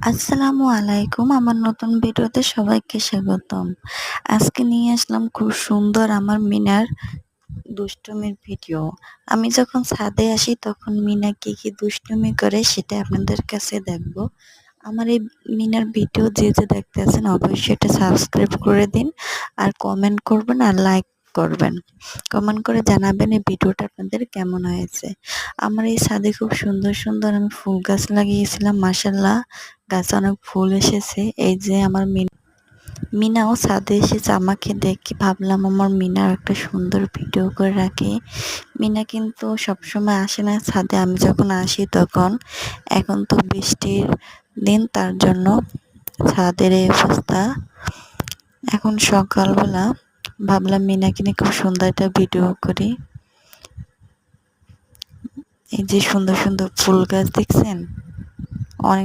আসসালামু আলাইকুম। আমার নতুন ভিডিওতে সবাইকে স্বাগতম। আজকে নিয়ে আসলাম খুব সুন্দর আমার মিনার দুষ্টুমির ভিডিও। আমি যখন ছাদে আসি তখন মিনা কি দুষ্টুমি করে সেটা আপনাদের কাছে দেখাবো। আমার এই মিনার ভিডিও যে দেখতেছেন অবশ্যই এটা সাবস্ক্রাইব করে দিন, আর কমেন্ট করবেন আর লাইক করবেন। কমেন্ট করে জানাবেন এই ভিডিওটা আপনাদের কেমন হয়েছে। আমার এই ছাদে খুব সুন্দর আমি ফুল গাছ লাগিয়েছিলাম, মাশাআল্লাহ গাছে অনেক ফুল এসেছে। এই যে আমার মিনাও ছাদে এসেছে, আমাকে দেখে ভাবলাম আমার মিনার একটা সুন্দর ভিডিও করে রাখি। মিনা কিন্তু সবসময় আসে না ছাদে, আমি যখন আসি তখন। এখন তো বৃষ্টির দিন, তার জন্য ছাদের এই অবস্থা। এখন সকালবেলা ভাবলাম মিনাকে নিয়ে খুব সুন্দর একটা ভিডিও করি। এই যে সুন্দর ফুল গাছ দেখছেন, অনেক